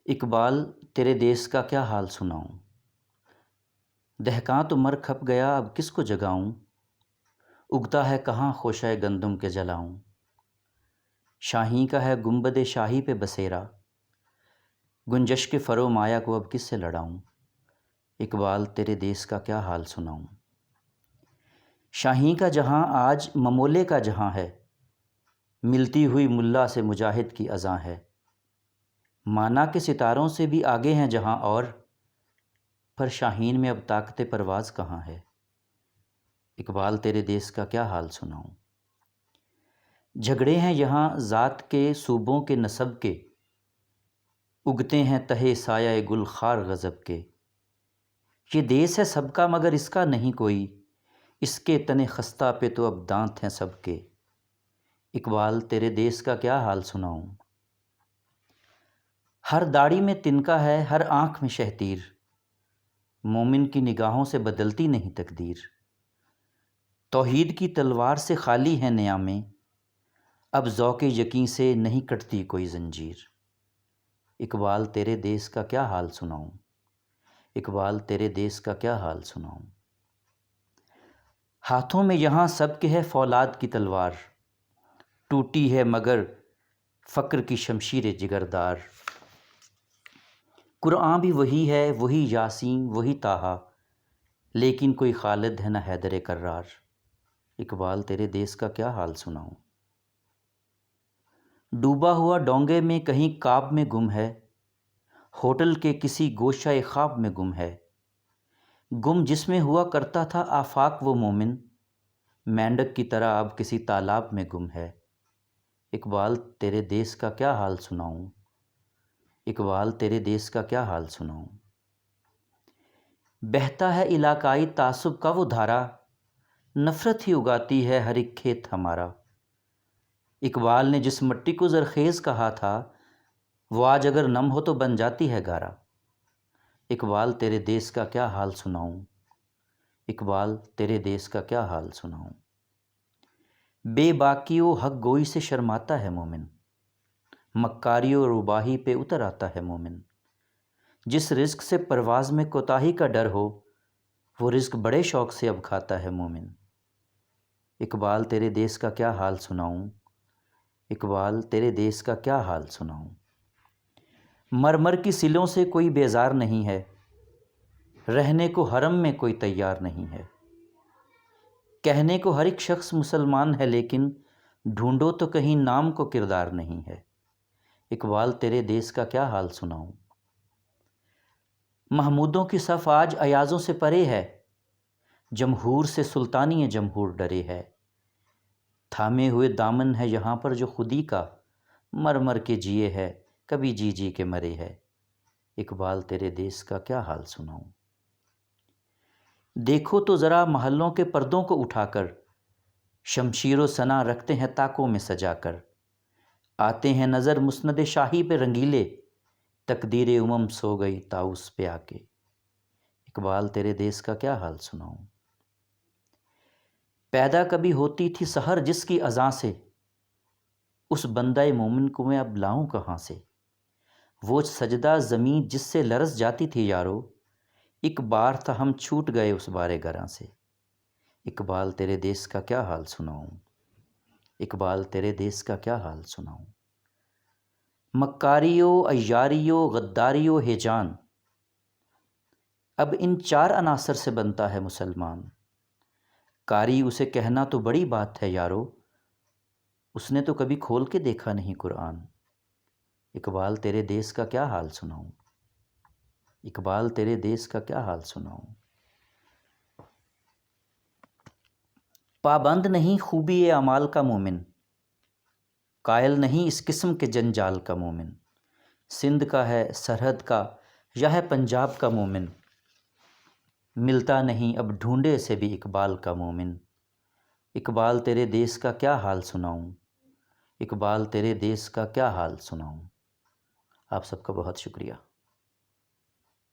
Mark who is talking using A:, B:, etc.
A: اقبال تیرے دیس کا کیا حال سناؤں، دہقاں تو مر کھپ گیا اب کس کو جگاؤں، اگتا ہے کہاں خوشہ گندم کے جلاؤں، شاہین کا ہے گنبد شاہی پہ بسیرا، گنجش کے فرو مایا کو اب کس سے لڑاؤں، اقبال تیرے دیس کا کیا حال سناؤں۔ شاہین کا جہاں آج ممولے کا جہاں ہے، ملتی ہوئی ملا سے مجاہد کی اذاں ہے، مانا کے ستاروں سے بھی آگے ہیں جہاں اور، پر شاہین میں اب طاقت پرواز کہاں ہے، اقبال تیرے دیس کا کیا حال سناؤں۔ جھگڑے ہیں یہاں ذات کے صوبوں کے نسب کے، اگتے ہیں تہے سایہ گل خار غضب کے، یہ دیس ہے سب کا مگر اس کا نہیں کوئی، اس کے تن خستہ پہ تو اب دانت ہیں سب کے، اقبال تیرے دیس کا کیا حال سناؤں۔ ہر داڑھی میں تنکا ہے ہر آنکھ میں شہتیر، مومن کی نگاہوں سے بدلتی نہیں تقدیر، توحید کی تلوار سے خالی ہے نیامیں، اب ذوق یقین سے نہیں کٹتی کوئی زنجیر، اقبال تیرے دیس کا کیا حال سناؤں، اقبال تیرے دیس کا کیا حال سناؤں۔ ہاتھوں میں یہاں سب کے ہے فولاد کی تلوار، ٹوٹی ہے مگر فقر کی شمشیر جگردار، قرآن بھی وہی ہے وہی یاسین وہی طٰہٰ، لیکن کوئی خالد ہے نہ حیدر کرار، اقبال تیرے دیس کا کیا حال سناؤں۔ ڈوبا ہوا ڈونگے میں کہیں کعب میں گم ہے، ہوٹل کے کسی گوشہ خواب میں گم ہے، گم جس میں ہوا کرتا تھا آفاق وہ مومن، مینڈک کی طرح اب کسی تالاب میں گم ہے، اقبال تیرے دیس کا کیا حال سناؤں، اقبال تیرے دیس کا کیا حال سناؤں۔ بہتا ہے علاقائی تعصب کا وہ دھارا، نفرت ہی اگاتی ہے ہر ایک کھیت ہمارا، اقبال نے جس مٹی کو زرخیز کہا تھا وہ آج اگر نم ہو تو بن جاتی ہے گارا، اقبال تیرے دیس کا کیا حال سناؤں، اقبال تیرے دیس کا کیا حال سناؤں۔ بے باکی و حق گوئی سے شرماتا ہے مومن، مکاری و روباہی پہ اتر آتا ہے مومن، جس رزق سے پرواز میں کوتاہی کا ڈر ہو وہ رزق بڑے شوق سے اب کھاتا ہے مومن، اقبال تیرے دیس کا کیا حال سناؤں، اقبال تیرے دیس کا کیا حال سناؤں۔ مرمر کی سلوں سے کوئی بیزار نہیں ہے، رہنے کو حرم میں کوئی تیار نہیں ہے، کہنے کو ہر ایک شخص مسلمان ہے لیکن ڈھونڈو تو کہیں نام کو کردار نہیں ہے، اقبال تیرے دیس کا کیا حال سناؤں۔ محمودوں کی صف آج ایازوں سے پرے ہے، جمہور سے سلطانی جمہور ڈرے ہے، تھامے ہوئے دامن ہے یہاں پر جو خودی کا، مر مر کے جیے ہے کبھی جی جی کے مرے ہے، اقبال تیرے دیس کا کیا حال سناؤں۔ دیکھو تو ذرا محلوں کے پردوں کو اٹھا کر، شمشیر و سنا رکھتے ہیں طاقوں میں سجا کر، آتے ہیں نظر مسند شاہی پہ رنگیلے، تقدیر امم سو گئی طاؤس پہ آ کے، اقبال تیرے دیس کا کیا حال سناؤں۔ پیدا کبھی ہوتی تھی سحر جس کی اذاں سے، اس بندہ مومن کو میں اب لاؤں کہاں سے، وہ سجدہ زمیں جس سے لرز جاتی تھی یارو، ایک بار تھا ہم چھوٹ گئے اس بارے گراں سے، اقبال تیرے دیس کا کیا حال سناؤں، اقبال تیرے دیس کا کیا حال سناؤں۔ مکاری و عیاری و غداری و ہیجان، اب ان چار عناصر سے بنتا ہے مسلمان، کاری اسے کہنا تو بڑی بات ہے یارو، اس نے تو کبھی کھول کے دیکھا نہیں قرآن، اقبال تیرے دیس کا کیا حال سناؤں، اقبال تیرے دیس کا کیا حال سناؤں۔ پابند نہیں خوبی اعمال کا مومن، قائل نہیں اس قسم کے جنجال کا مومن، سندھ کا ہے سرحد کا یا ہے پنجاب کا مومن، ملتا نہیں اب ڈھونڈے سے بھی اقبال کا مومن، اقبال تیرے دیس کا کیا حال سناؤں، اقبال تیرے دیس کا کیا حال سناؤں۔ آپ سب کا بہت شکریہ۔